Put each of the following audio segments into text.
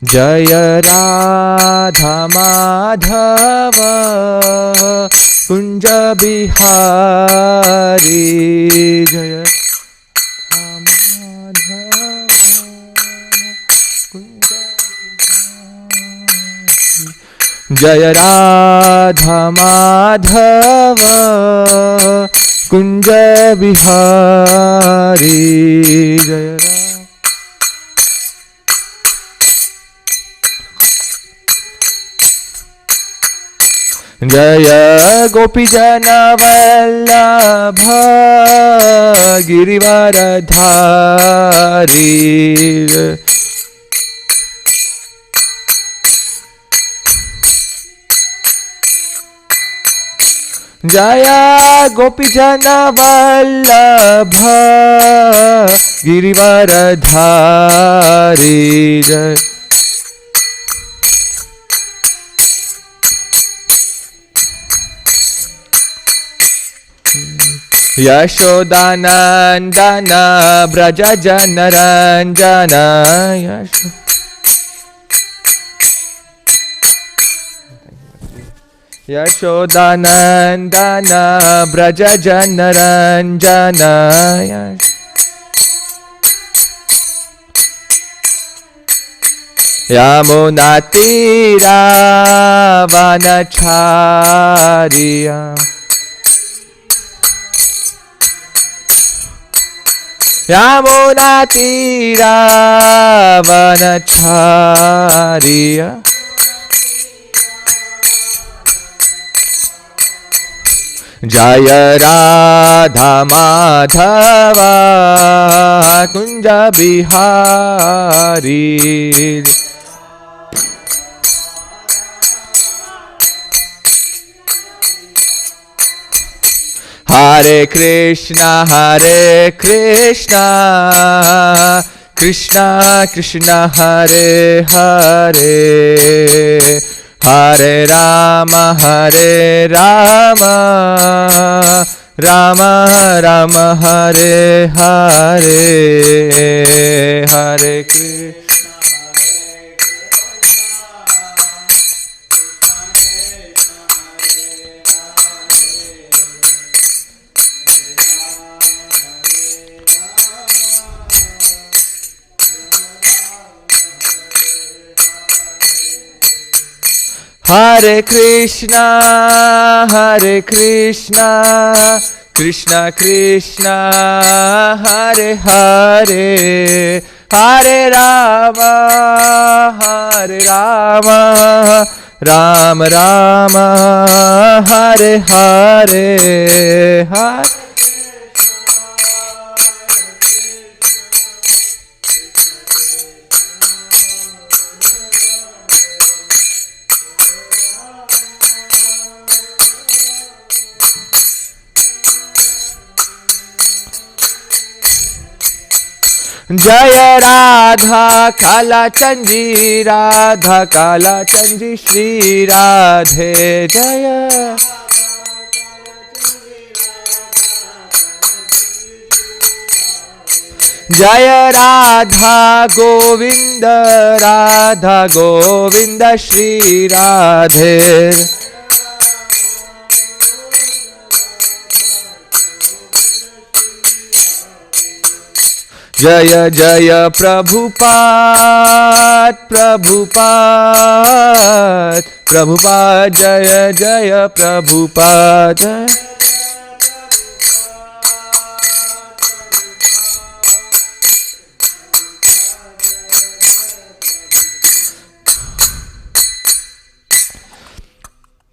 जय राधा माधव कुंज बिहारी जय माधव कुंज जय राधा माधव कुंज बिहारी जय जय गोपीजन वल्लभ गिरिवरधारी जय गोपीजन वल्लभ गिरिवरधारी जय यशोदानंदन ब्रज जन रंजन यशोदानंदन ब्रज जन रंजन यमुना तीरा वनचारिया यमुना तीरा वनचारिया जय राधा माधव कुंज बिहारी हरे कृष्णा कृष्णा कृष्णा हरे हरे हरे राम राम राम हरे हरे हरे कृष्ण हरे कृष्णा कृष्णा कृष्णा हरे हरे हरे राम राम राम हरे हरे हरे जय राधा काला चंदी श्री राधे जय जय राधा गोविंद श्री राधे जय जय प्रभुपाद जय जय प्रभुपाद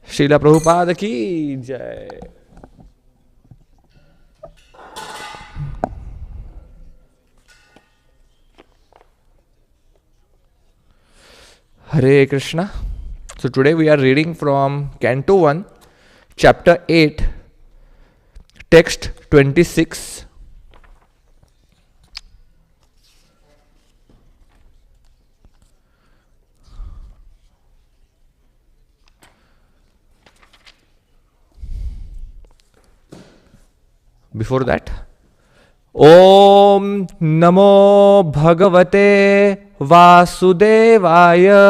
श्रीला प्रभुपाद की जय। Hare Krishna. So today we are reading from Canto 1, Chapter 8, Text 26. Before that, Om Namo Bhagavate Vasudevaya.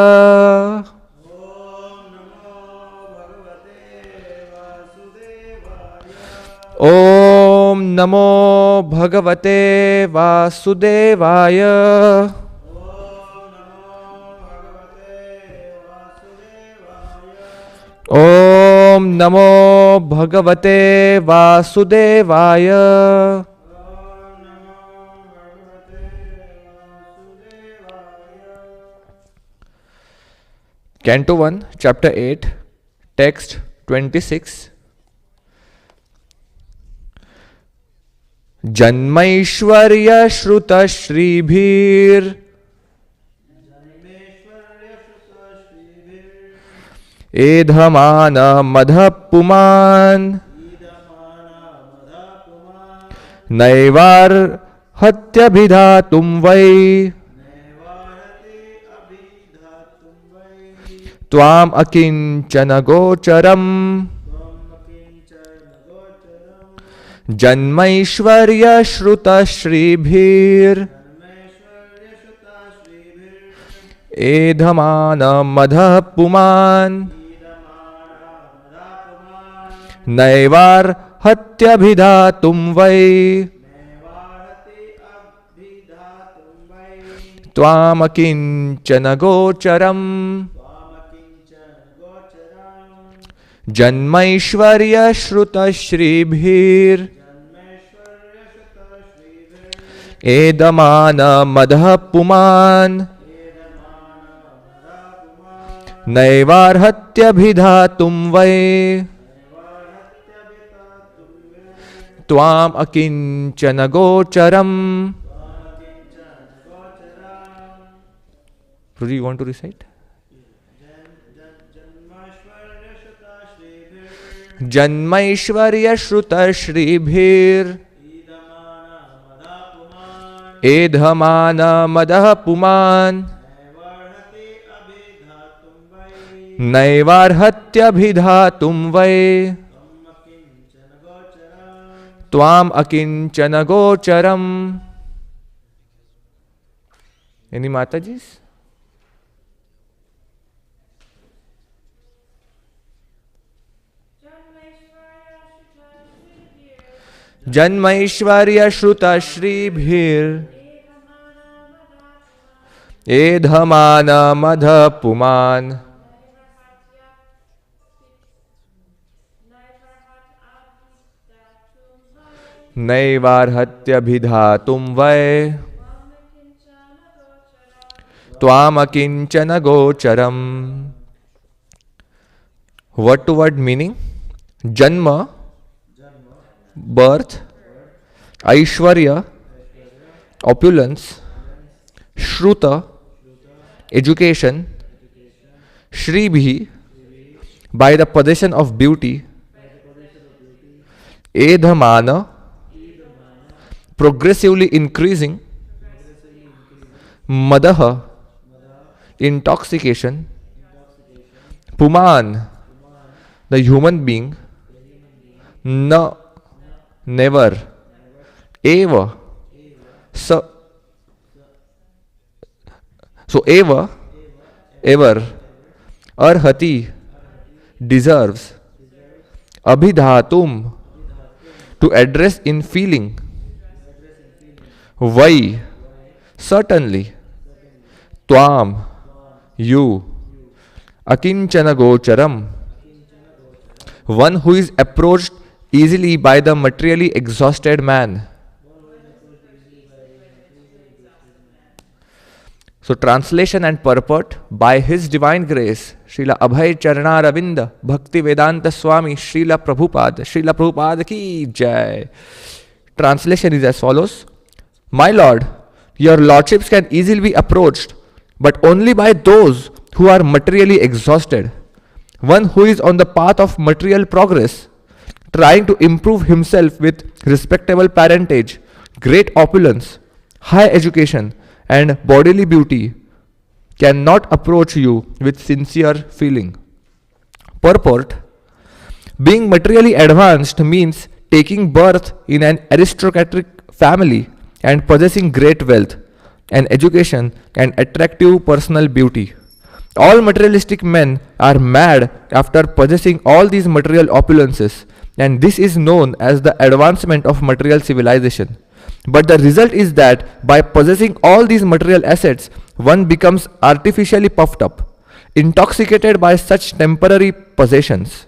Om Namo Bhagavate Vasudevaya. Om Namo Bhagavate Vasudevaya. Canto 1, Chapter 8, Text 26. Janmaishwarya Shruta Shribhir Edhamana Madhapuman Naivar Hatyabhidhatum Vai Tvam Akinchana Gocharam Janmaishwarya Shruta Shribhir Edhamana Madhapuman Naivar Hatyabhidhatum Vai Tvam Akinchana Gocharam Janmaishwarya Shruta Shribhir Edamana Madhapuman Naivarhatyabhidhatum Vai Tvam Akinchana Gocharam. Rudy, you want to recite? Janmaishwarya Shruta Shribhir Edhamana Madhapuman Naivarhatyabhidhatum Vai Tvam Akinchana Gocharam. Any Matajis? Janmaishwarya Shruta Shribhir Edhamana Madhapuman Naivarhatyabhidhatum Vai Tvam Akinchana Gocharam. Word to word meaning: Janma, birth; Aishwarya, opulence; Shruta, education; Shribhi, by the possession of beauty; Edhamana, progressively increasing; Madaha, intoxication; Puman, the human being; Na, never; Eva, so Eva, ever; Arhati, deserves; Abhidhatum, to address in feeling; Vai, certainly; Tvam, you; Akinchana Gocharam, one who is approached easily by the materially exhausted man. So translation and purport: by His divine grace, Srila Abhay Charana Ravinda Bhakti Vedanta Swami Srila Prabhupada ki jai. Translation is as follows: My Lord, your lordships can easily be approached, but only by those who are materially exhausted. One who is on the path of material progress, trying to improve himself with respectable parentage, great opulence, high education, and bodily beauty, cannot approach you with sincere feeling. Purport: being materially advanced means taking birth in an aristocratic family and possessing great wealth, and education and attractive personal beauty. All materialistic men are mad after possessing all these material opulences, and this is known as the advancement of material civilization. But the result is that by possessing all these material assets, one becomes artificially puffed up, intoxicated by such temporary possessions.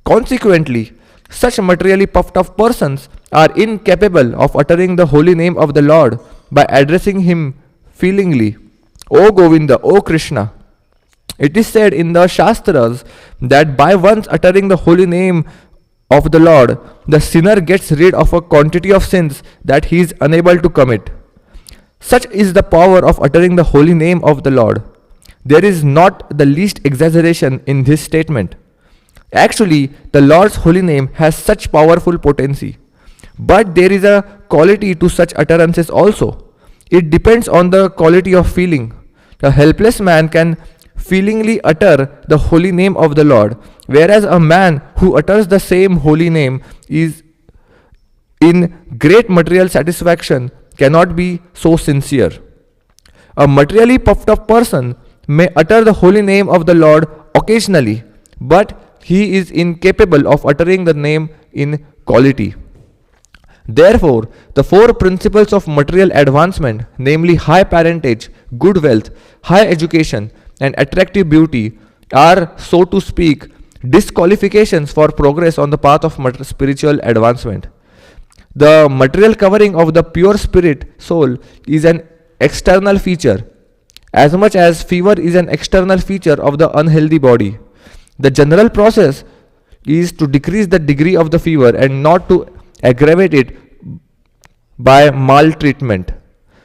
Consequently, such materially puffed up persons are incapable of uttering the holy name of the Lord by addressing him feelingly. O Govinda, O Krishna. It is said in the Shastras that by once uttering the holy name of the Lord, the sinner gets rid of a quantity of sins that he is unable to commit. Such is the power of uttering the holy name of the Lord. There is not the least exaggeration in this statement. Actually, the Lord's holy name has such powerful potency. But there is a quality to such utterances also. It depends on the quality of feeling. The helpless man can feelingly utter the holy name of the Lord, whereas a man who utters the same holy name is in great material satisfaction cannot be so sincere. A materially puffed up person may utter the holy name of the Lord occasionally, but he is incapable of uttering the name in quality. Therefore, the four principles of material advancement, namely high parentage, good wealth, high education, and attractive beauty, are, so to speak, disqualifications for progress on the path of spiritual advancement. The material covering of the pure spirit soul is an external feature, as much as fever is an external feature of the unhealthy body. The general process is to decrease the degree of the fever and not to aggravate it by maltreatment.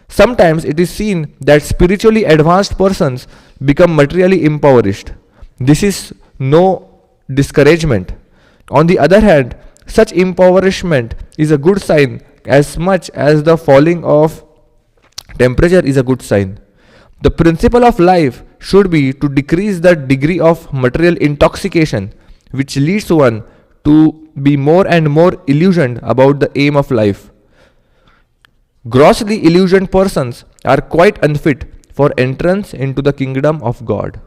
Sometimes it is seen that spiritually advanced persons become materially impoverished. This is no discouragement. On the other hand, such impoverishment is a good sign as much as the falling of temperature is a good sign. The principle of life should be to decrease the degree of material intoxication, which leads one to be more and more illusioned about the aim of life. Grossly illusioned persons are quite unfit for entrance into the kingdom of God.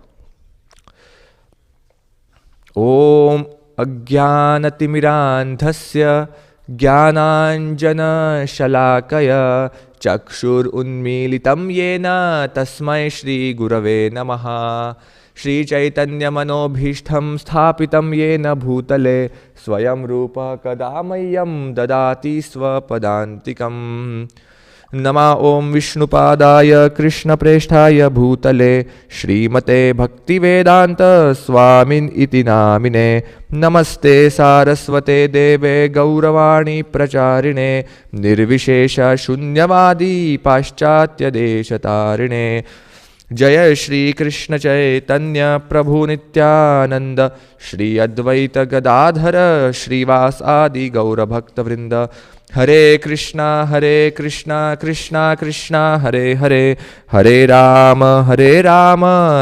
Om Ajnanatimirandhasya Jnananjana Shalakaya Chakshur Unmilitam Yena Tasmai Shri Gurave Namaha. Shri Chaitanya Manobhishtham Sthapitam Yena Bhutale Swayam Rupa Kadamayam Dadati Swapadantikam. Nama Om Vishnupadaya Krishna Presthaya Bhutale Shrimate Bhaktivedanta Swamin Iti Namine. Namaste Saraswate Deve Gauravani Pracharine Nirvishesha Shunyavadi Paschatya Deshatarine. जय श्री कृष्ण चैतन्य प्रभु नित्यानंद श्री अद्वैत गदाधर श्रीवास आदि गौर भक्त वृंद. हरे कृष्णा कृष्णा कृष्णा हरे हरे, हरे Ram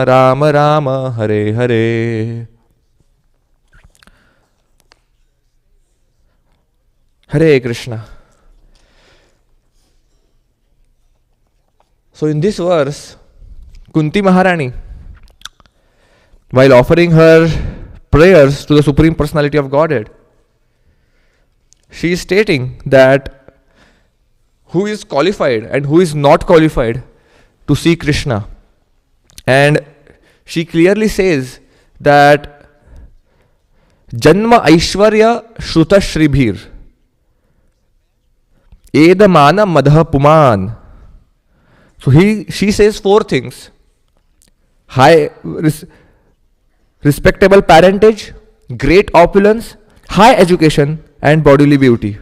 Ram Ram Hare Hare. Hare Krishna. So in this verse, Kunti Maharani, while offering her prayers to the Supreme Personality of Godhead, she is stating that who is qualified and who is not qualified to see Krishna. And she clearly says that Janma Aishwarya Shruta Shribhir Edamana Madha Puman. So she says four things: high respectable parentage, great opulence, high education, and bodily beauty.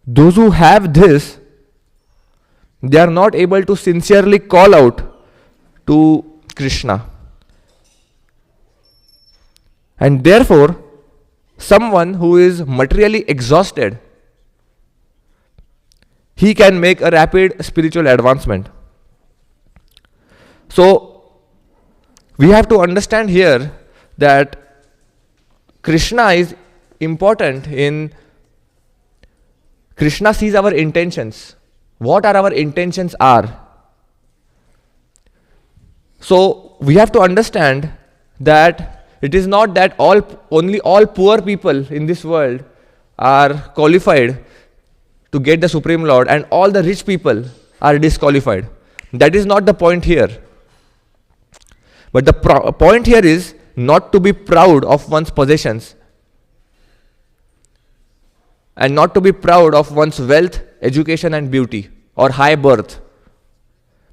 Those who have this, they are not able to sincerely call out to Krishna. And therefore, someone who is materially exhausted, he can make a rapid spiritual advancement. So, we have to understand here that Krishna is important in, Krishna sees our intentions. what are our intentions are. So we have to understand that it is not that only all poor people in this world are qualified to get the Supreme Lord and all the rich people are disqualified. That is not the point here. But the point here is not to be proud of one's possessions and not to be proud of one's wealth, education and beauty or high birth.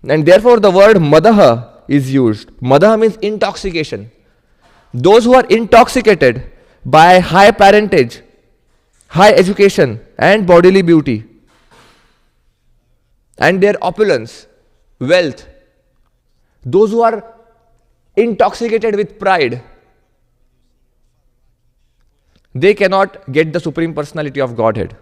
And therefore the word madaha is used. Madaha means intoxication. Those who are intoxicated by high parentage, high education and bodily beauty and their opulence, wealth, those who are intoxicated with pride, they cannot get the Supreme Personality of Godhead.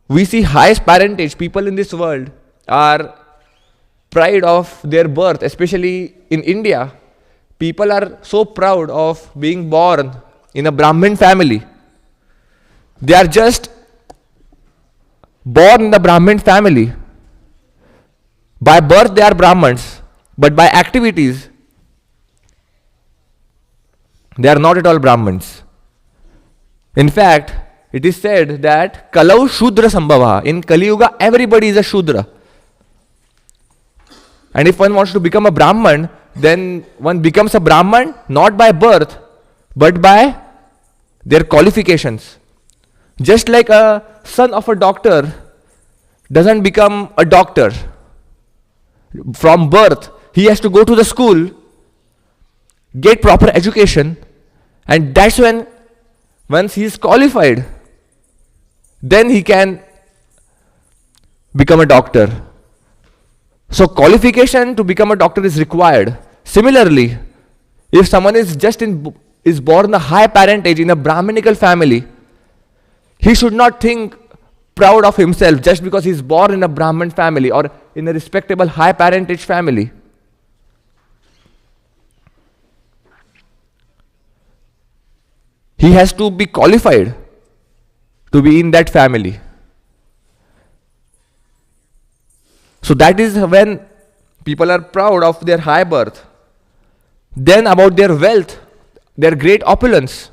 We see highest parentage people in this world are pride of their birth, especially in India. People are so proud of being born in a Brahmin family. They are just born in the Brahmin family. By birth they are Brahmins, but by activities they are not at all Brahmins. In fact, it is said that Kalau Shudra Sambhava. In Kali Yuga, everybody is a Shudra. And if one wants to become a Brahman, then one becomes a Brahman not by birth, but by their qualifications. Just like a son of a doctor doesn't become a doctor from birth, he has to go to the school, get proper education, and that's when, once he is qualified, then he can become a doctor. So qualification to become a doctor is required. Similarly, if someone is born in a high parentage in a Brahminical family, he should not think proud of himself just because he is born in a Brahmin family or in a respectable high parentage family. He has to be qualified to be in that family. So that is when people are proud of their high birth. Then about their wealth, their great opulence.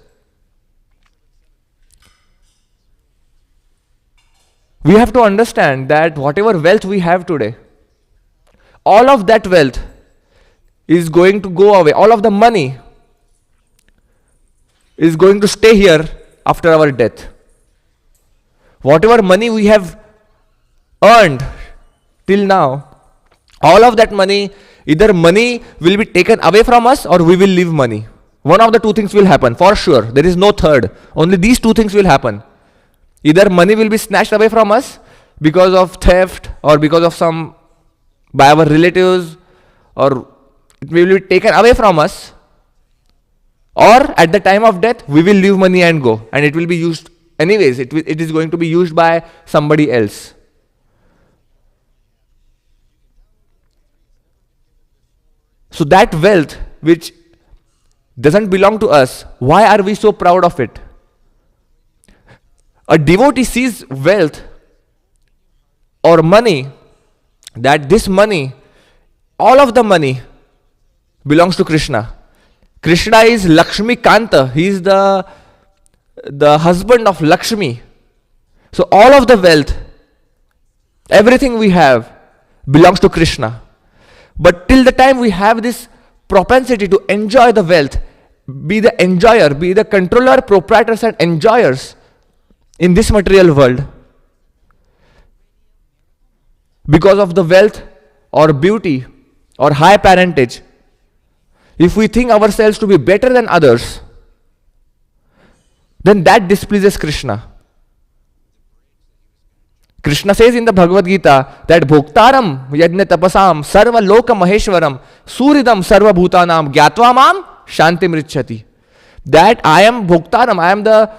We have to understand that whatever wealth we have today, all of that wealth is going to go away. All of the money is going to stay here after our death. Whatever money we have earned till now, all of that money, either money will be taken away from us or we will leave money. One of the two things will happen, for sure. There is no third. Only these two things will happen. Either money will be snatched away from us because of theft or because of some, by our relatives, or it will be taken away from us, or at the time of death, we will leave money and go. And it will be used, anyways, it is going to be used by somebody else. So that wealth which doesn't belong to us, why are we so proud of it? A devotee sees wealth or money, that this money, all of the money belongs to Krishna. Krishna is Lakshmi Kanta. He is the husband of Lakshmi. So all of the wealth, everything we have belongs to Krishna. But till the time we have this propensity to enjoy the wealth, be the enjoyer, be the controller, proprietors and enjoyers in this material world, because of the wealth or beauty or high parentage, if we think ourselves to be better than others, then that displeases Krishna. Krishna says in the Bhagavad Gita that Bhoktaram yajna tapasam sarva loka maheshwaram suridam sarva bhutanam gyatva mam shantim richati. That I am Bhoktaram, I am the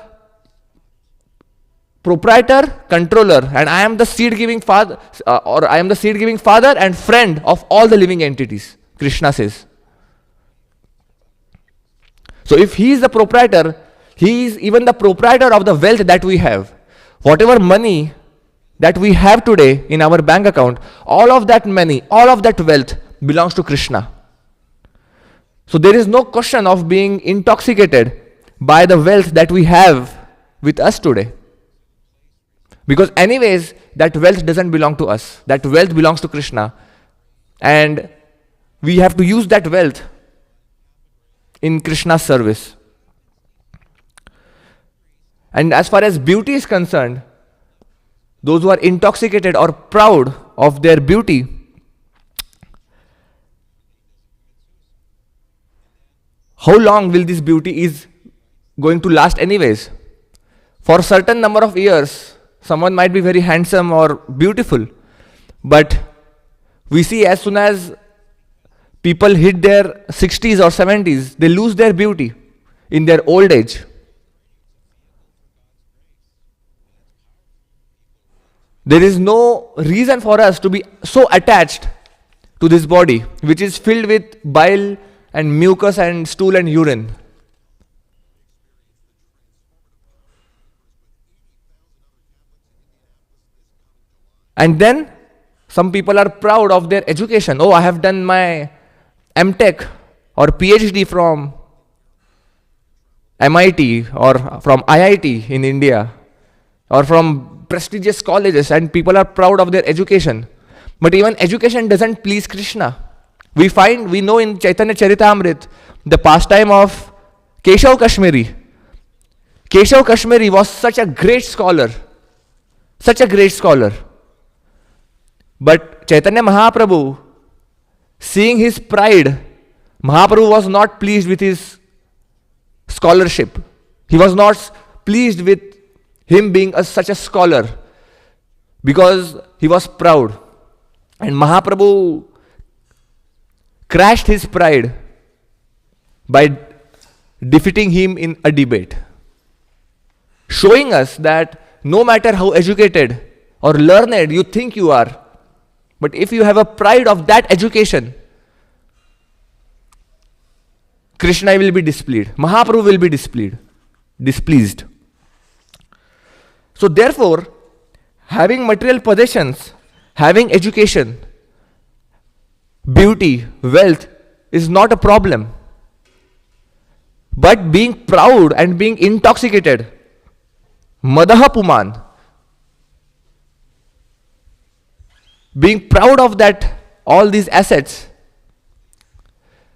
proprietor, controller, and I am the seed-giving father, or I am the seed-giving father and friend of all the living entities, Krishna says. So if he is the proprietor, he is even the proprietor of the wealth that we have. Whatever money that we have today in our bank account, all of that money, all of that wealth belongs to Krishna. So there is no question of being intoxicated by the wealth that we have with us today. Because anyways, that wealth doesn't belong to us. That wealth belongs to Krishna. And we have to use that wealth in Krishna's service. And as far as beauty is concerned, those who are intoxicated or proud of their beauty, how long will this beauty is going to last anyways? For a certain number of years, someone might be very handsome or beautiful, but we see as soon as people hit their 60s or 70s, they lose their beauty in their old age. There is no reason for us to be so attached to this body, which is filled with bile and mucus and stool and urine. And then some people are proud of their education. Oh, I have done my MTech or PhD from MIT or from IIT in India or from prestigious colleges, and people are proud of their education. But even education doesn't please Krishna. We know in Chaitanya Charitamrita the pastime of Keshav Kashmiri. Keshav Kashmiri was such a great scholar. But Chaitanya Mahaprabhu, seeing his pride, Mahaprabhu was not pleased with his scholarship. He was not pleased with him being such a scholar because he was proud. And Mahaprabhu crushed his pride by defeating him in a debate, showing us that no matter how educated or learned you think you are, but if you have a pride of that education, Krishna will be displeased. Mahaprabhu will be displeased. So therefore, having material possessions, having education, beauty, wealth is not a problem. But being proud and being intoxicated, madaha puman, being proud of that, all these assets,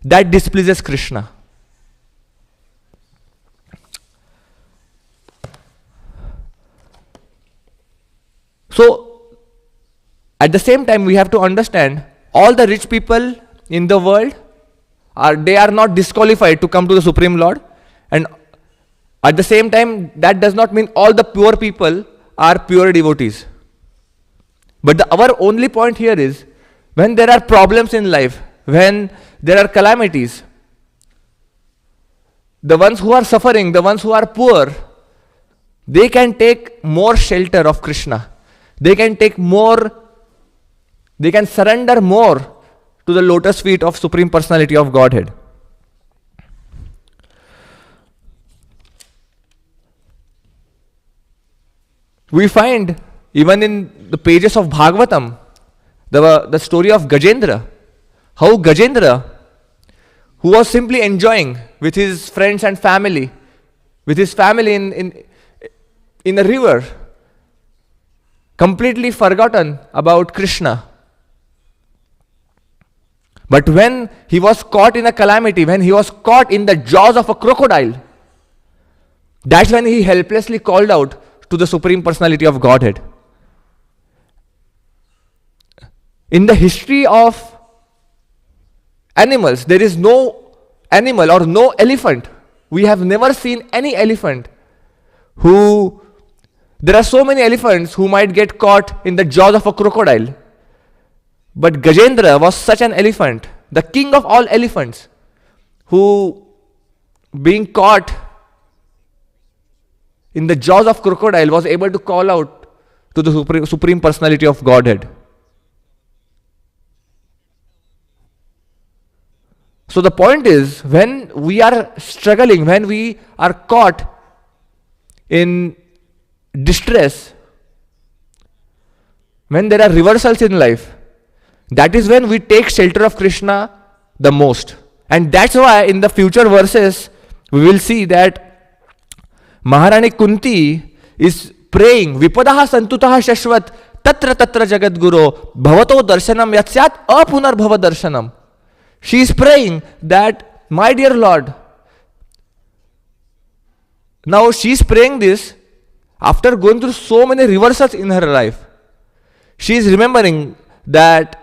that displeases Krishna. So, at the same time, we have to understand all the rich people in the world they are not disqualified to come to the Supreme Lord, and at the same time, that does not mean all the poor people are pure devotees. But our only point here is, when there are problems in life, when there are calamities, the ones who are suffering, the ones who are poor, they can take more shelter of Krishna. They can surrender more to the lotus feet of Supreme Personality of Godhead. We find even in the pages of Bhagavatam, the story of Gajendra, how Gajendra, who was simply enjoying with his friends and family, in a river, completely forgotten about Krishna. But when he was caught in a calamity, when he was caught in the jaws of a crocodile, that's when he helplessly called out to the Supreme Personality of Godhead. In the history of animals, there is no animal or no elephant. We have never seen any elephant there are so many elephants who might get caught in the jaws of a crocodile. But Gajendra was such an elephant, the king of all elephants, who, being caught in the jaws of crocodile, was able to call out to the Supreme Personality of Godhead. So the point is, when we are struggling, when we are caught in distress, when there are reversals in life, that is when we take shelter of Krishna the most. And that's why in the future verses, we will see that Maharani Kunti is praying, Vipadaha Santutaha Shashvat, Tatra Tatra Jagat Guru, Bhavato Darshanam Yatsyat Apunar Bhava Darshanam. She is praying that, my dear Lord, now she is praying this after going through so many reversals in her life. She is remembering that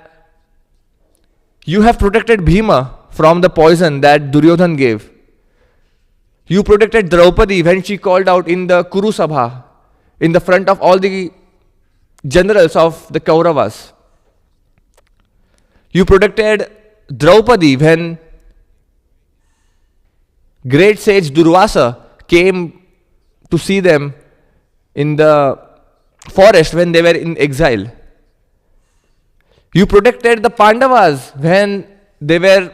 you have protected Bhima from the poison that Duryodhan gave. You protected Draupadi when she called out in the Kuru Sabha, in the front of all the generals of the Kauravas. You protected Draupadi when great sage Durvasa came to see them in the forest when they were in exile. You protected the Pandavas when they were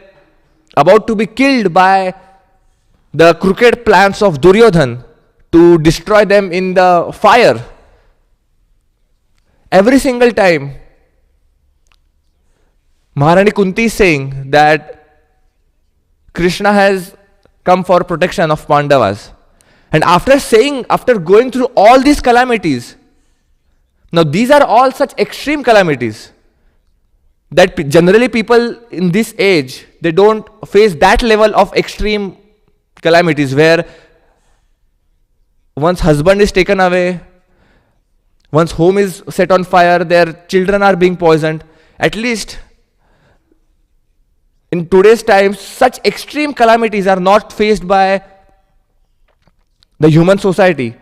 about to be killed by the crooked plans of Duryodhan to destroy them in the fire. Every single time, Maharani Kunti is saying that Krishna has come for protection of Pandavas. And after going through all these calamities, now these are all such extreme calamities that generally people in this age, they don't face that level of extreme calamities where one's husband is taken away, one's home is set on fire, their children are being poisoned. At least in today's times, such extreme calamities are not faced by the human society.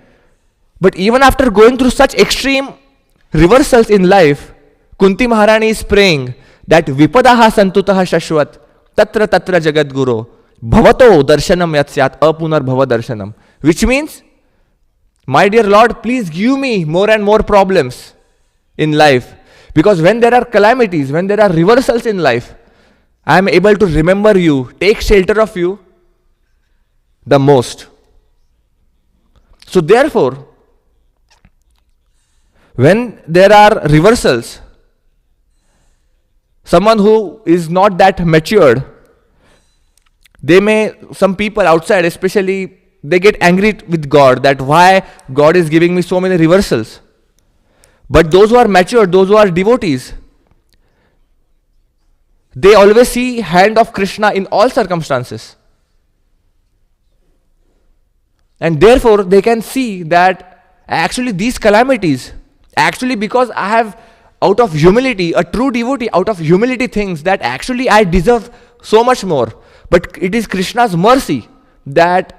But even after going through such extreme reversals in life, Kunti Maharani is praying that Vipadaha Santutaha Shashvat Tatra Tatra Jagat Guru Bhavato Darshanam Yatsyat Apunar Bhava Darshanam. Which means, my dear Lord, please give me more and more problems in life. Because when there are calamities, when there are reversals in life, I am able to remember you, take shelter of you the most. So therefore, when there are reversals, someone who is not that matured, some people outside especially, they get angry with God that why God is giving me so many reversals. But those who are matured, those who are devotees, they always see hand of Krishna in all circumstances. And therefore they can see that actually these calamities, actually because I have out of humility, a true devotee out of humility thinks that actually I deserve so much more. But it is Krishna's mercy that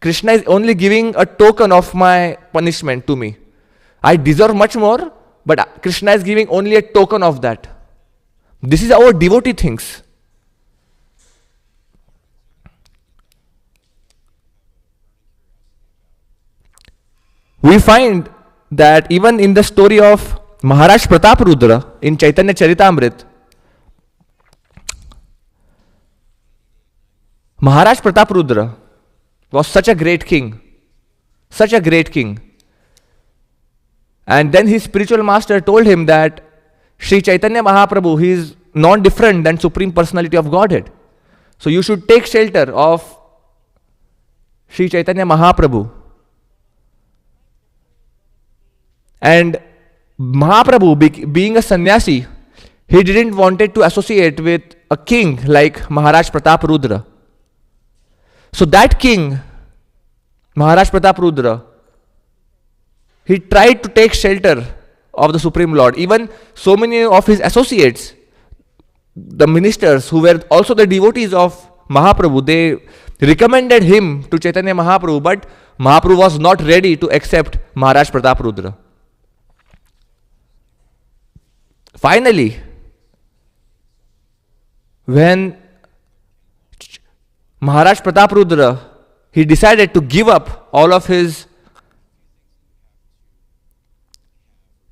Krishna is only giving a token of my punishment to me. I deserve much more, but Krishna is giving only a token of that. This is our devotee thinks. We find that even in the story of Maharaj Prataparudra in Chaitanya Charitamrita, Maharaj Prataparudra was such a great king, such a great king. And then his spiritual master told him that Sri Chaitanya Mahaprabhu, he is not different than Supreme Personality of Godhead. So you should take shelter of Sri Chaitanya Mahaprabhu. And Mahaprabhu, being a sannyasi, he didn't wanted to associate with a king like Maharaj Prataparudra. So that king, Maharaj Prataparudra, he tried to take shelter of the Supreme Lord. Even so many of his associates, the ministers who were also the devotees of Mahaprabhu, they recommended him to Chaitanya Mahaprabhu, but Mahaprabhu was not ready to accept Maharaj Prataparudra. Finally, when Maharaj Prataparudra, he decided to give up all of his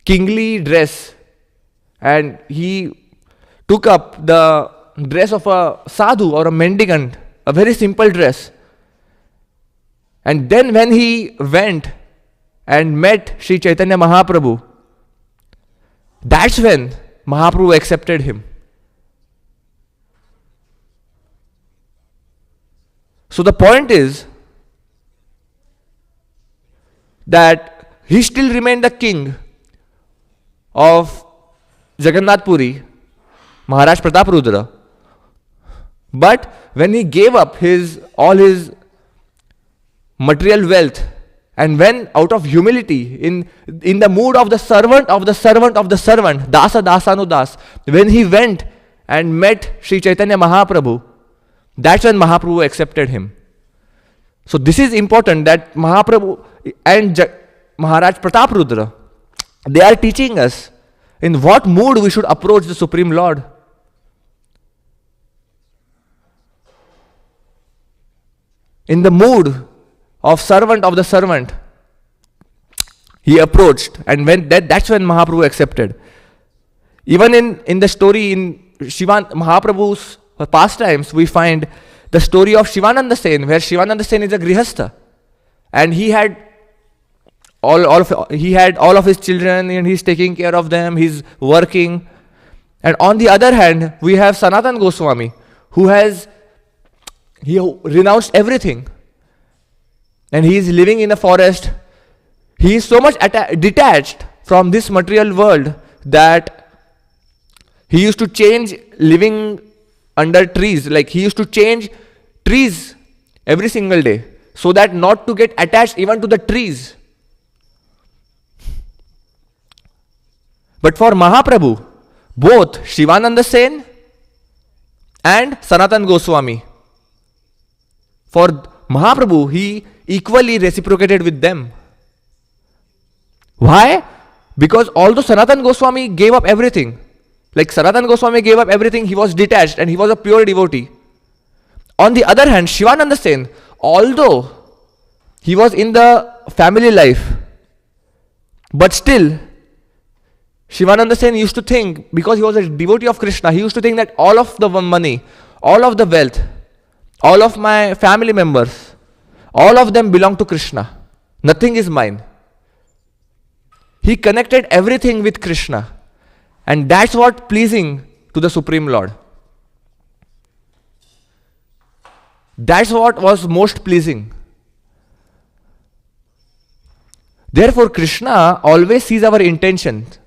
kingly dress and he took up the dress of a sadhu or a mendicant, a very simple dress. And then when he went and met Sri Chaitanya Mahaprabhu, that's when Mahaprabhu accepted him. So the point is that he still remained the king of Jagannath Puri, Maharaj Prataprudra. But when he gave up all his material wealth, and when out of humility, in the mood of the servant of the servant of the servant, Dasa Dasanudas, when he went and met Sri Chaitanya Mahaprabhu, that's when Mahaprabhu accepted him. So this is important, that Mahaprabhu and Maharaj Prataprudra, they are teaching us in what mood we should approach the Supreme Lord. In the mood of servant of the servant, he approached, and that's when Mahaprabhu accepted. Even in the story in Mahaprabhu's pastimes, we find the story of Shivananda Sen, where Shivananda Sen is a grihastha, and he had all of his children, and he's taking care of them, he's working. And on the other hand, we have Sanatan Goswami, he renounced everything, and he is living in a forest. He is so much detached from this material world that he used to change living under trees. Like, he used to change trees every single day, so that not to get attached even to the trees. But for Mahaprabhu, both Shivananda Sen and Sanatan Goswami, for Mahaprabhu, he equally reciprocated with them. Why? Because although Sanatan Goswami gave up everything, like Sanatan Goswami gave up everything, he was detached and he was a pure devotee. On the other hand, Shivananda Sen, although he was in the family life, but still, Shivananda Sen used to think, because he was a devotee of Krishna, he used to think that all of the money, all of the wealth, all of my family members, all of them belong to Krishna. Nothing is mine. He connected everything with Krishna. And that's what pleasing to the Supreme Lord. That's what was most pleasing. Therefore, Krishna always sees our intentions.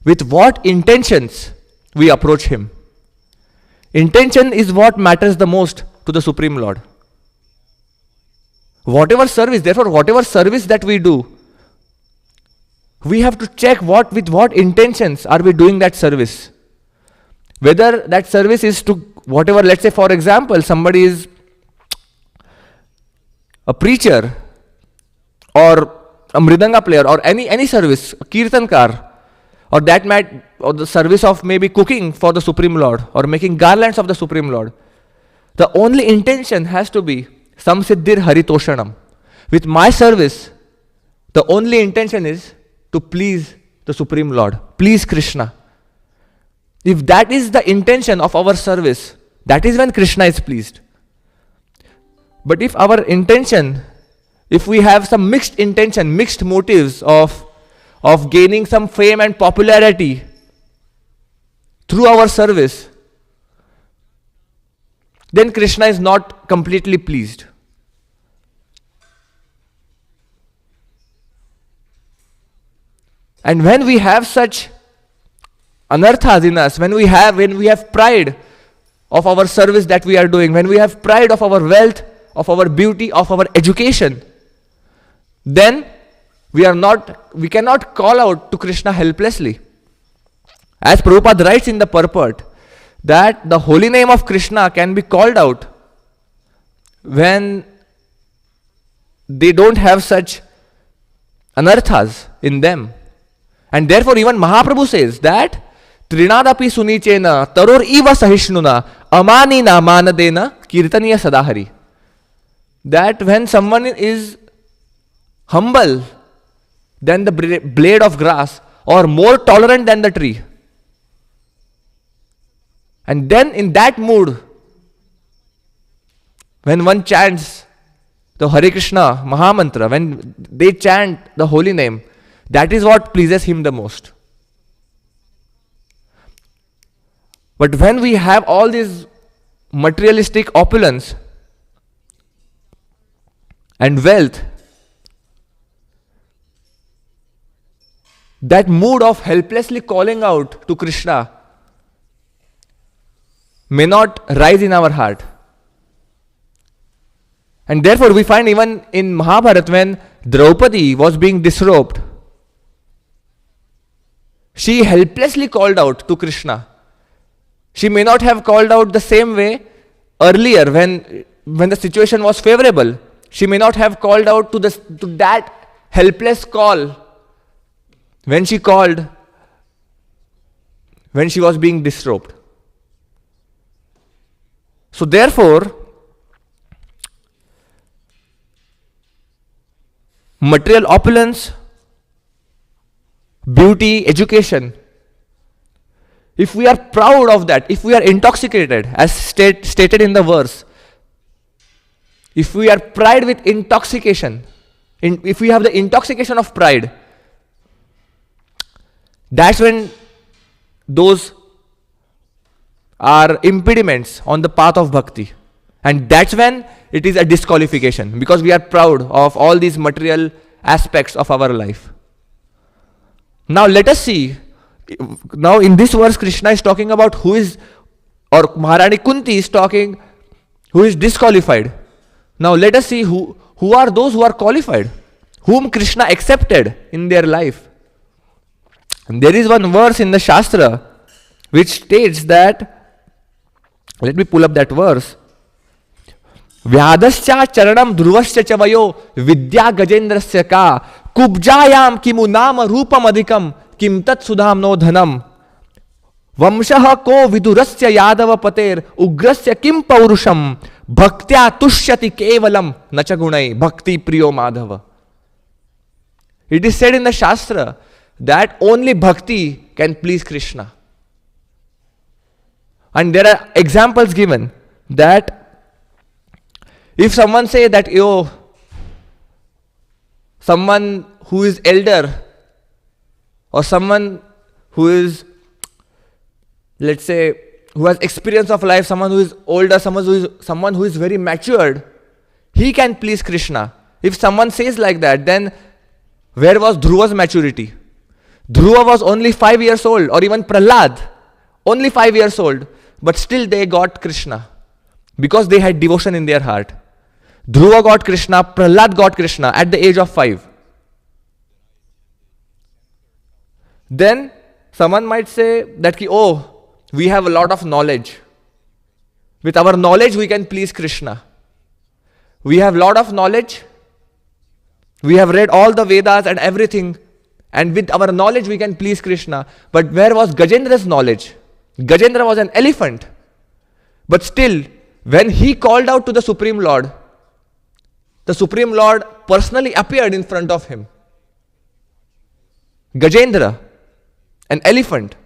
With what intentions we approach him. Intention is what matters the most to the Supreme Lord. Whatever service that we do, we have to check with what intentions are we doing that service. Whether that service is to whatever, let's say for example, somebody is a preacher or a mridanga player or any service, a kirtankar, or the service of maybe cooking for the Supreme Lord or making garlands of the Supreme Lord. The only intention has to be Samsiddhir Haritoshanam. With my service, the only intention is to please the Supreme Lord, please Krishna. If that is the intention of our service, that is when Krishna is pleased. But if our intention, if we have some mixed intention, mixed motives of gaining some fame and popularity through our service, then Krishna is not completely pleased. And when we have such anarthas in us, when we have pride of our service that we are doing, when we have pride of our wealth, of our beauty, of our education, then we cannot call out to Krishna helplessly. As Prabhupada writes in the purport, that the holy name of Krishna can be called out when they don't have such anarthas in them. And therefore even Mahaprabhu says that Trinadapi sunichena taror iva sahishnuna amanina manadena kirtaniya sadahari. That when someone is humble than the blade of grass or more tolerant than the tree, And then in that mood, when one chants the Hare Krishna Mahamantra, when they chant the holy name, that is what pleases him the most. But when we have all this materialistic opulence and wealth, that mood of helplessly calling out to Krishna may not rise in our heart. And therefore we find even in Mahabharata, when Draupadi was being disrobed, she helplessly called out to Krishna. She may not have called out the same way earlier when the situation was favorable. She may not have called out to that helpless call when she called when she was being disrobed. So therefore, material opulence, beauty, education, if we are proud of that, if we are intoxicated, as stated in the verse, if we are pride with intoxication, if we have the intoxication of pride, that's when those are impediments on the path of bhakti. And that's when it is a disqualification, because we are proud of all these material aspects of our life. Now let us see. Now in this verse, Krishna is talking about who is, or Maharani Kunti is talking, who is disqualified. Now let us see who are those who are qualified, whom Krishna accepted in their life. And there is one verse in the Shastra which states that, let me pull up that verse. Vyadascha charanam dhruvascha chavayo vidya gajendrasya ka kubjayam kimu nama rupam adhikam kim tat sudham no dhanam vamshaha ko vidurasya yadava pater ugrasya kim paurusham bhaktya tushyati kevalam nacha gunai bhakti priyo madhava. It is said in the Shastra that only bhakti can please Krishna. And there are examples given that if someone say that, someone who is elder, or someone who is, let's say, who has experience of life, someone who is older, someone who is very matured, he can please Krishna. If someone says like that, then where was Dhruva's maturity? Dhruva was only 5 years old, or even Prahlad, only 5 years old, but still they got Krishna because they had devotion in their heart. Dhruva got Krishna, Prahlad got Krishna at the age of 5. Then someone might say that, we have a lot of knowledge. With our knowledge we can please Krishna. We have a lot of knowledge. We have read all the Vedas and everything. And with our knowledge we can please Krishna. But where was Gajendra's knowledge? Gajendra was an elephant. But still, when he called out to the Supreme Lord personally appeared in front of him. Gajendra, an elephant.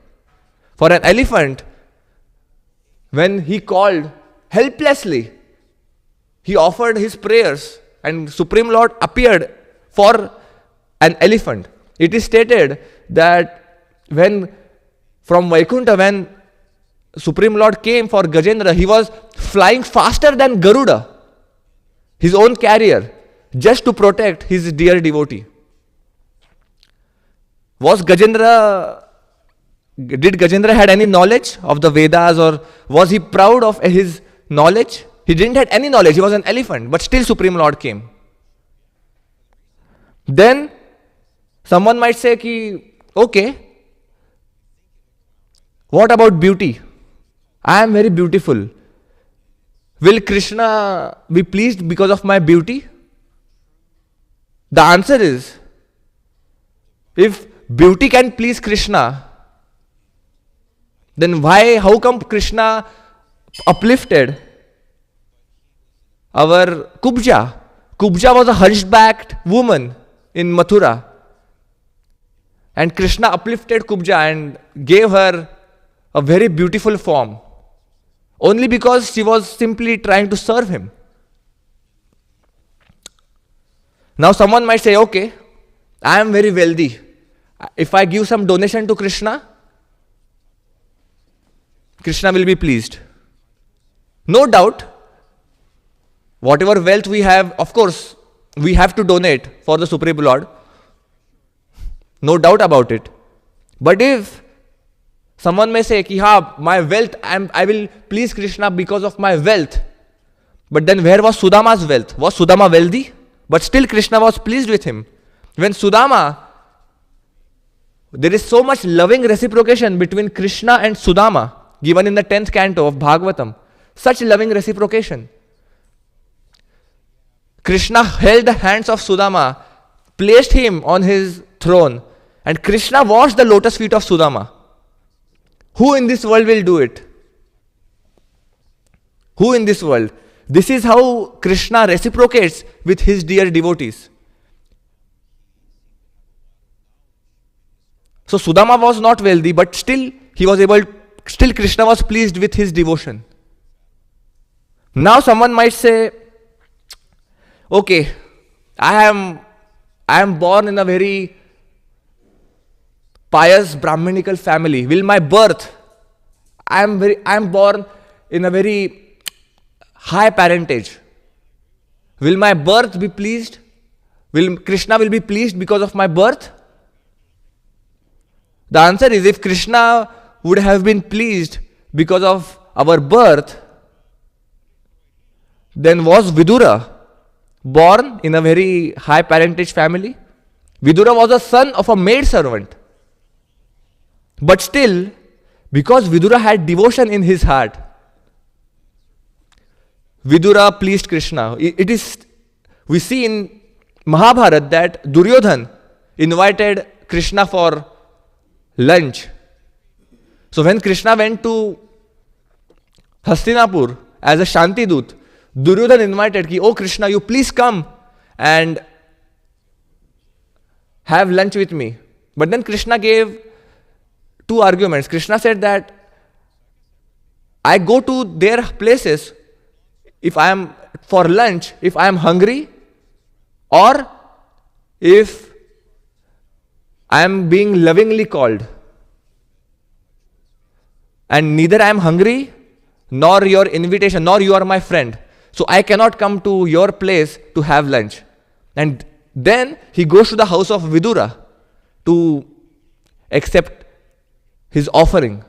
For an elephant, when he called helplessly, he offered his prayers and Supreme Lord appeared for an elephant. It is stated that when from Vaikuntha, when Supreme Lord came for Gajendra, he was flying faster than Garuda, his own carrier, just to protect his dear devotee. Did Gajendra had any knowledge of the Vedas, or was he proud of his knowledge? He didn't have any knowledge, he was an elephant, but still Supreme Lord came. Then someone might say, okay, what about beauty? I am very beautiful. Will Krishna be pleased because of my beauty? The answer is, if beauty can please Krishna, then how come Krishna uplifted our Kubja? Kubja was a hunchbacked woman in Mathura. And Krishna uplifted Kubja and gave her a very beautiful form. only because she was simply trying to serve him. Now someone might say, okay, I am very wealthy. If I give some donation to Krishna, Krishna will be pleased. No doubt, whatever wealth we have, of course, we have to donate for the Supreme Lord. No doubt about it. But if someone may say, ki, my wealth, I will please Krishna because of my wealth. But then where was Sudama's wealth? Was Sudama wealthy? But still Krishna was pleased with him. When Sudama, there is so much loving reciprocation between Krishna and Sudama, given in the 10th canto of Bhagavatam. Such loving reciprocation. Krishna held the hands of Sudama, placed him on his throne, and Krishna washed the lotus feet of Sudama. Who in this world will do it? Who in this world? This is how Krishna reciprocates with his dear devotees. So Sudama was not wealthy, but still Krishna was pleased with his devotion. Now someone might say, okay, I am born in a very pious Brahminical family. Will my birth, I am born in a very high parentage. Will my birth be pleased? Krishna will be pleased because of my birth? The answer is, if Krishna would have been pleased because of our birth, then was Vidura born in a very high parentage family? Vidura was a son of a maid servant. But still, because Vidura had devotion in his heart, Vidura pleased Krishna. We see in Mahabharata that Duryodhan invited Krishna for lunch. So when Krishna went to Hastinapur as a Shantidut, Duryodhan invited, oh Krishna, you please come and have lunch with me. But then Krishna gave two arguments. Krishna said that I go to their places if I am for lunch, if I am hungry, or if I am being lovingly called. And neither I am hungry, nor your invitation, nor you are my friend. So I cannot come to your place to have lunch. And then he goes to the house of Vidura to accept his offering.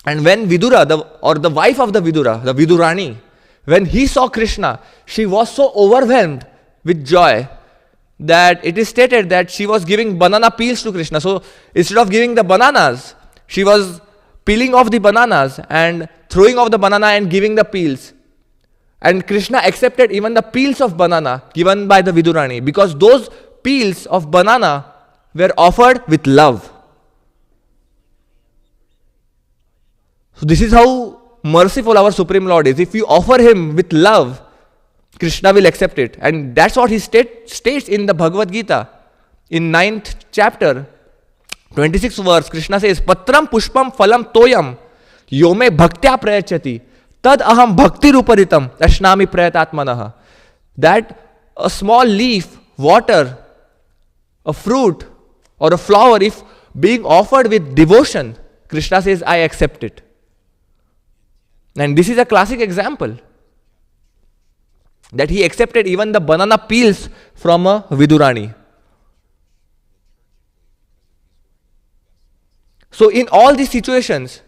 And when Vidura, the wife of the Vidura, the Vidurani, when he saw Krishna, she was so overwhelmed with joy that it is stated that she was giving banana peels to Krishna. So instead of giving the bananas, she was peeling off the bananas and throwing off the banana and giving the peels. And Krishna accepted even the peels of banana given by the Vidurani, because those peels of banana were offered with love. So this is how merciful our Supreme Lord is. If you offer him with love, Krishna will accept it. And that's what he states in the Bhagavad Gita. In 9th chapter, 26th verse, Krishna says, Patram pushpam phalam toyam yome bhaktya prayachati tad aham bhakti ruparitam ashnami prayatatmanaha. That a small leaf, water, a fruit or a flower, if being offered with devotion, Krishna says, I accept it. And this is a classic example that he accepted even the banana peels from a Vidurani. So in all these situations,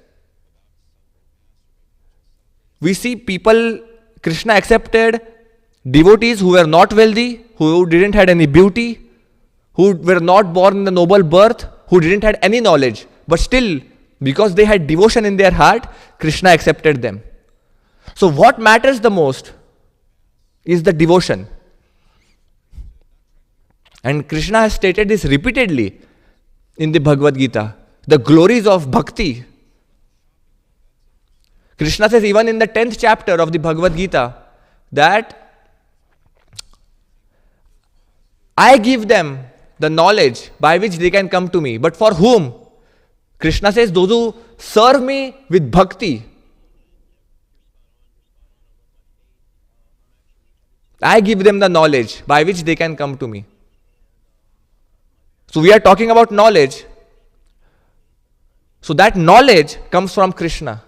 we see people, Krishna accepted devotees who were not wealthy, who didn't have any beauty, who were not born in the noble birth, who didn't have any knowledge, but still, because they had devotion in their heart, Krishna accepted them. So what matters the most is the devotion. And Krishna has stated this repeatedly in the Bhagavad Gita, the glories of bhakti. Krishna says even in the 10th chapter of the Bhagavad Gita that I give them the knowledge by which they can come to me. But for whom? Krishna says those who serve me with bhakti. I give them the knowledge by which they can come to me. So we are talking about knowledge. So that knowledge comes from Krishna.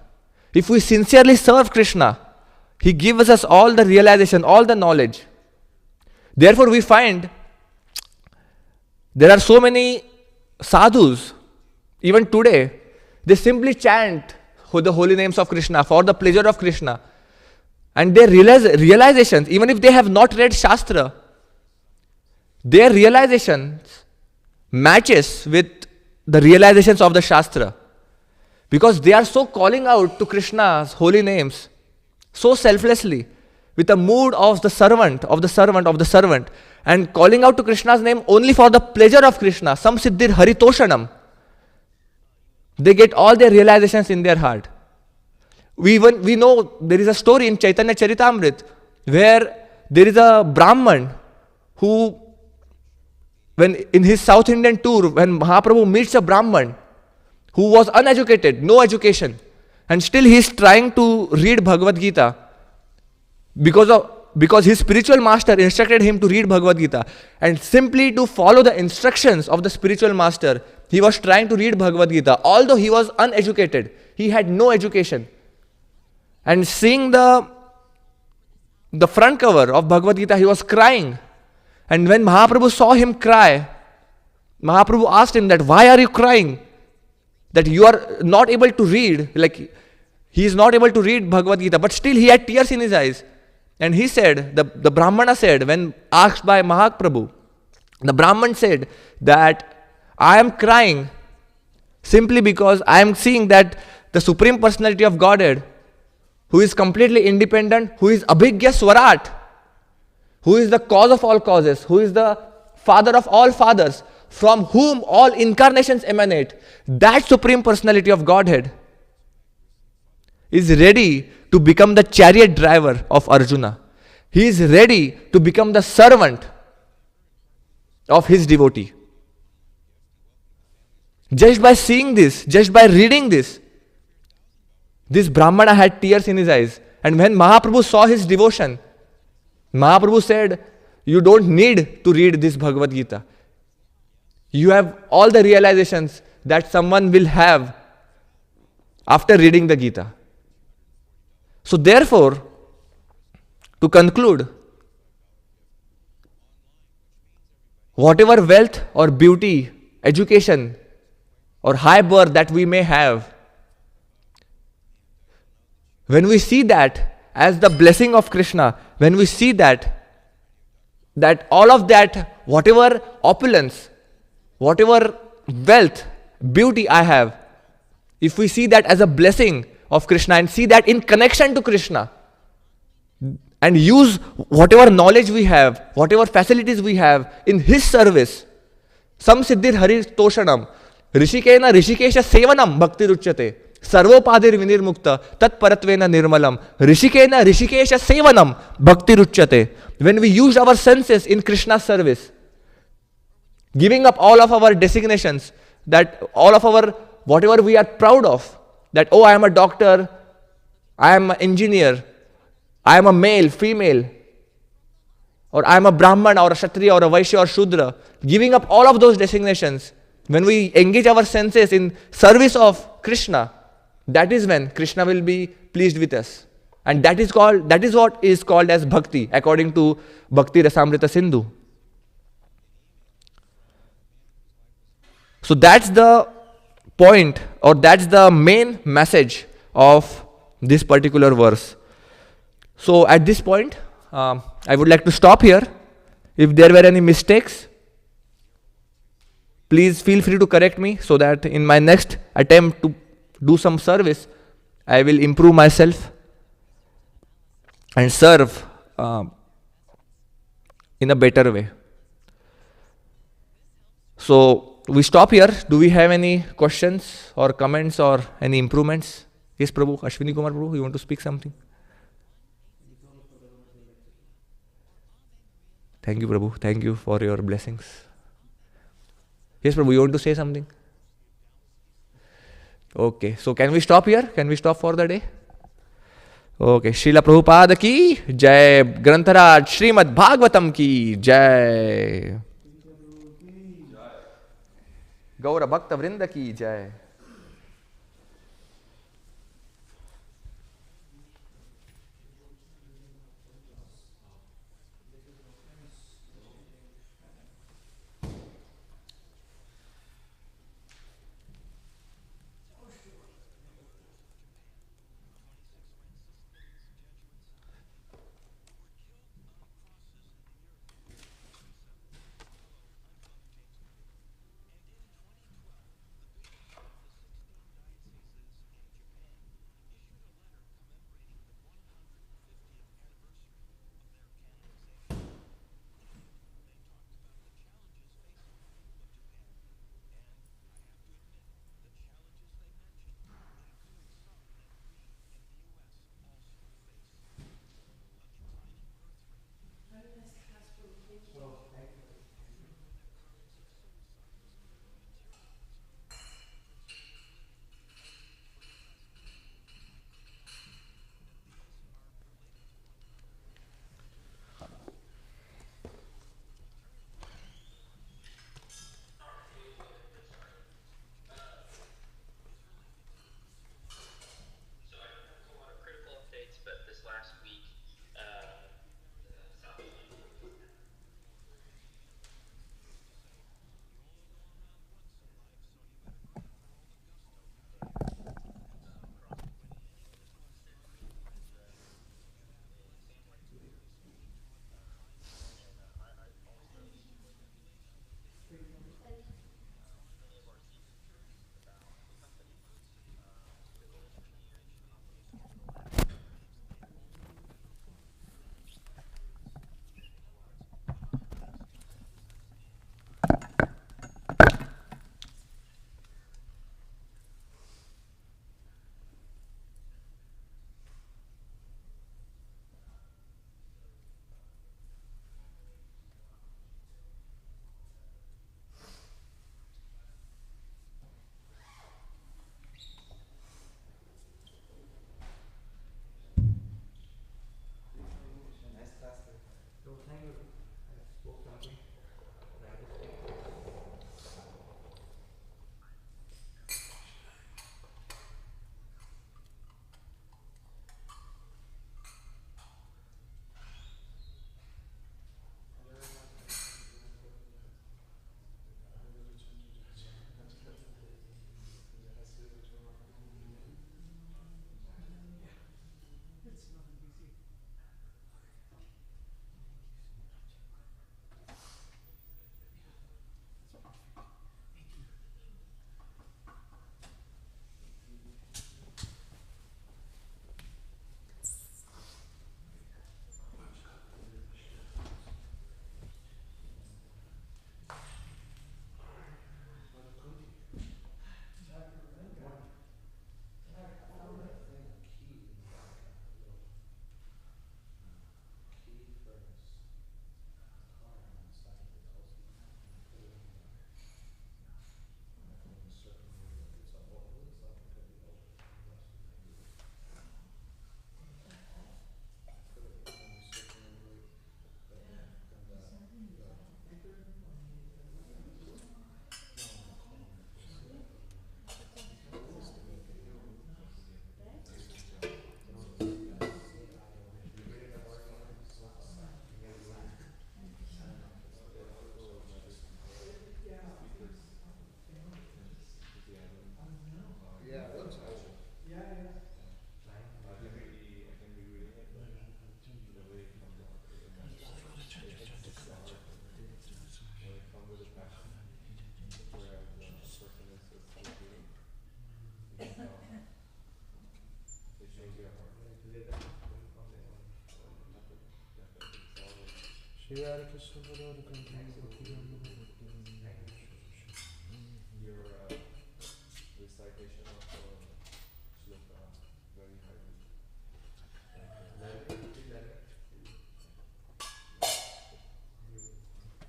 If we sincerely serve Krishna, He gives us all the realization, all the knowledge. Therefore we find there are so many sadhus, even today, they simply chant the holy names of Krishna for the pleasure of Krishna. And their realizations, even if they have not read Shastra, their realizations matches with the realizations of the Shastra. Because they are so calling out to Krishna's holy names, so selflessly, with a mood of the servant, and calling out to Krishna's name only for the pleasure of Krishna, sam siddhir haritoshanam. They get all their realizations in their heart. We know there is a story in Chaitanya Charitamrita where there is a Brahman who, when in his South Indian tour, when Mahaprabhu meets a Brahman who was uneducated, no education, and still he is trying to read Bhagavad Gita because his spiritual master instructed him to read Bhagavad Gita, and simply to follow the instructions of the spiritual master, he was trying to read Bhagavad Gita, although he was uneducated, he had no education. And seeing the front cover of Bhagavad Gita, he was crying. And when Mahaprabhu saw him cry, Mahaprabhu asked him that, why are you crying? That you are not able to read, like he is not able to read Bhagavad Gita, but still he had tears in his eyes. And he said, the Brahmana said, when asked by Mahaprabhu, the Brahman said that I am crying simply because I am seeing that the Supreme Personality of Godhead, who is completely independent, who is Abhigya Swarat, who is the cause of all causes, who is the father of all fathers, from whom all incarnations emanate, that Supreme Personality of Godhead is ready to become the chariot driver of Arjuna. He is ready to become the servant of his devotee. Just by seeing this, just by reading this Brahmana had tears in his eyes. And when Mahaprabhu saw his devotion, Mahaprabhu said, you don't need to read this Bhagavad Gita. You have all the realizations that someone will have after reading the Gita. So therefore, to conclude, whatever wealth or beauty, education or high birth that we may have, when we see that as the blessing of Krishna, when we see that all of that, whatever opulence, whatever wealth, beauty I have, if we see that as a blessing of Krishna and see that in connection to Krishna, and use whatever knowledge we have, whatever facilities we have in His service, sam siddhir haritoshanam, rishikena rishikesha sevanam bhakti ruchyate, sarvopadir vinirmukta tat paratvena nirmalam, rishikena rishikesha sevanam bhakti ruchyate. When we use our senses in Krishna's service, giving up all of our designations, that all of our whatever we are proud of, that I am a doctor, I am an engineer, I am a male, female, or I am a Brahman or a Kshatriya or a Vaishya or Shudra, giving up all of those designations, when we engage our senses in service of Krishna, that is when Krishna will be pleased with us. And that is what is called as bhakti, according to Bhakti Rasamrita Sindhu. So that's the point, or that's the main message of this particular verse. So at this point, I would like to stop here. If there were any mistakes, please feel free to correct me, so that in my next attempt to do some service, I will improve myself and serve in a better way. So we stop here. Do we have any questions or comments or any improvements? Yes, Prabhu, Ashwini Kumar Prabhu, you want to speak something? Thank you, Prabhu. Thank you for your blessings. Yes, Prabhu, you want to say something? Okay, so can we stop here? Can we stop for the day? Okay, Srila Prabhupada की जय, ग्रंथराज श्रीमद् भागवतम की जय, गौर भक्त वृंद की जय।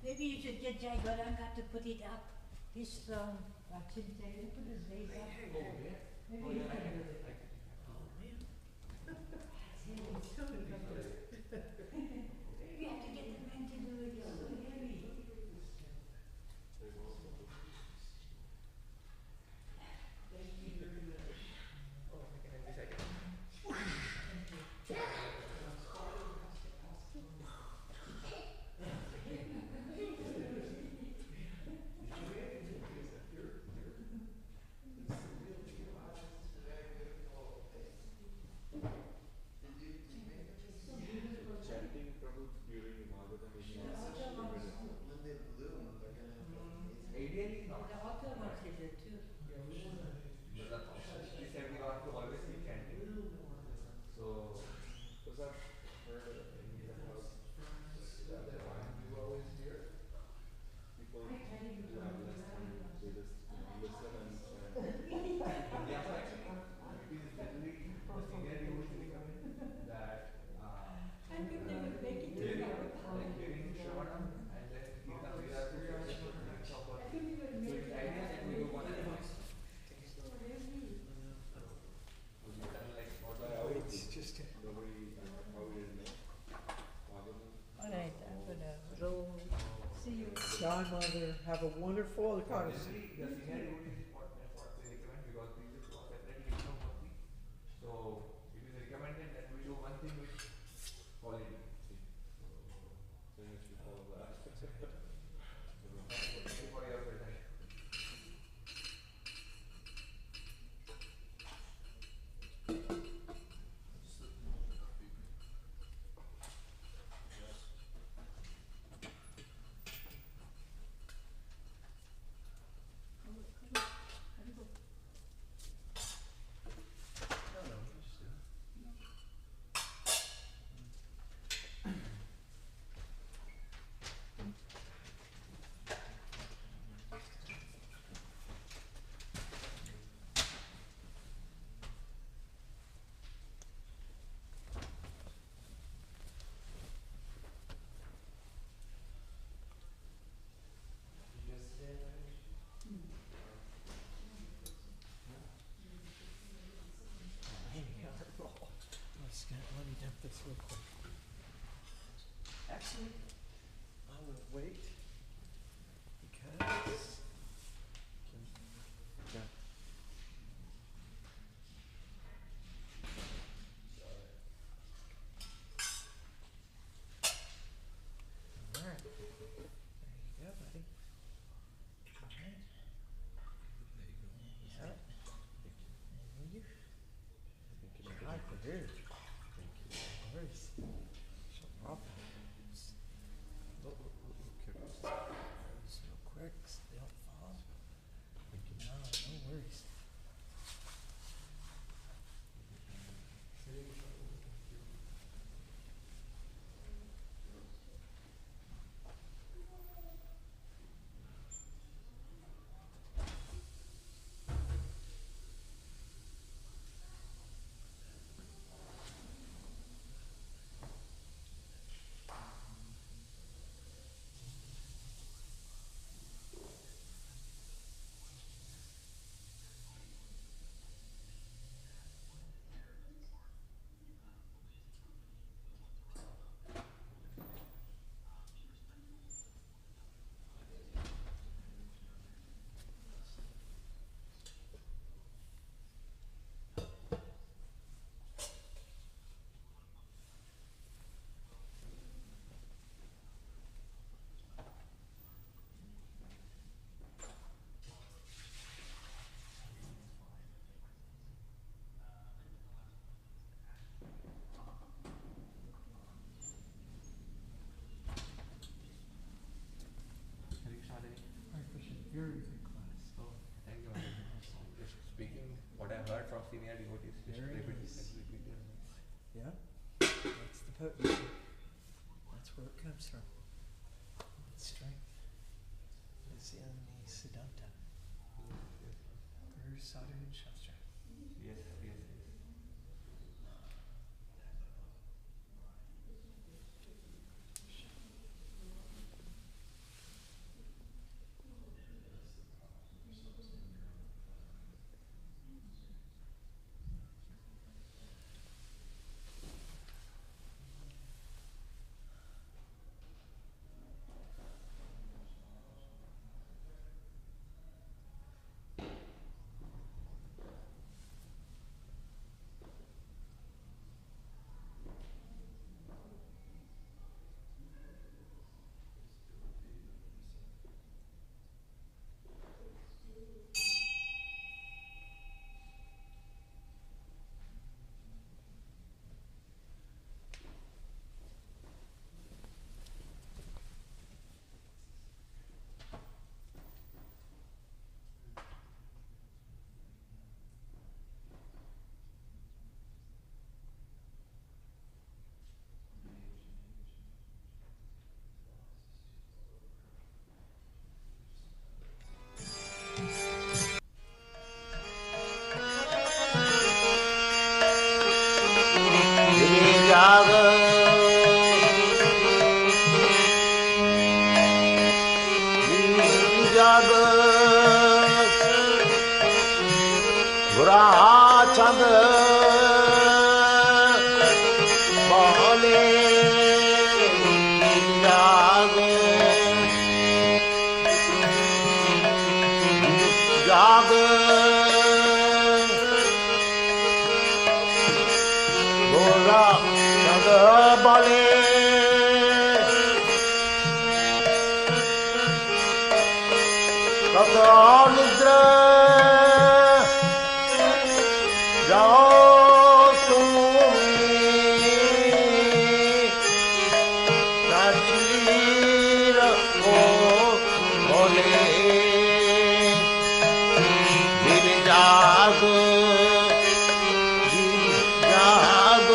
Maybe you should get Jai Gauranga to put it up. His Chintay, put his vase up. Maybe you can do it. have a wonderful kind of. Generally, the senior devotees what they recommend, because we used to do separately from bhakti. So it is recommended that we do one thing with quality. So you should follow that. So thank you for your presence. Let me dump this real quick. Actually, I will wait because. Yeah. All right. There you go, buddy. All right. There you have it. Thank you. Hi, here. No worries. Shut up. Just real quick, so they don't fall. No, no worries. Very good class. Oh, thank you. Just speaking what I heard from senior devotees. Very nice. Repeat. Yeah, that's the potency. That's where it comes from. Its strength is in the Siddhanta. Guru Sadhu and Shastra. Yes. Jago जाओ तुम्हें प्राचीर को बोले दिन जाग जाग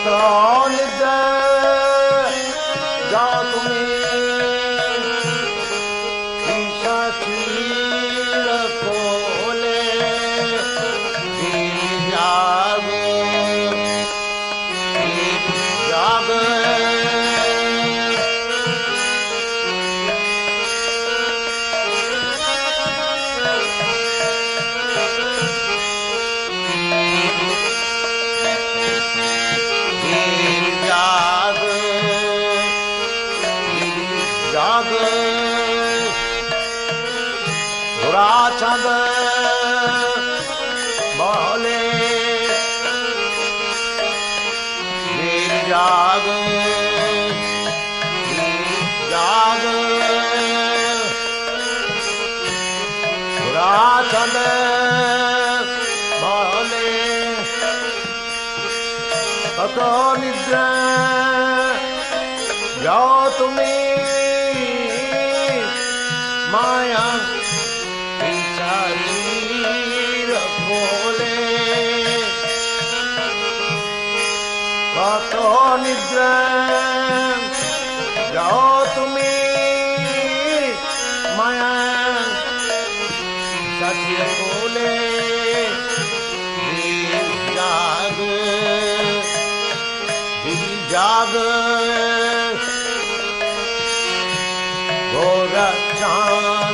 कौन जाओ तुम्हें ईशा चीर खोले जाग जाग जाग जाग बुरा चंद बोले जाग जाग बुरा चंद बोले तो निद्रा जाओ तुम्हें माया शरीर खोले तो निद्रा जाओ तुम्हें माया शरीर खोले जाग जाग गोरा चांद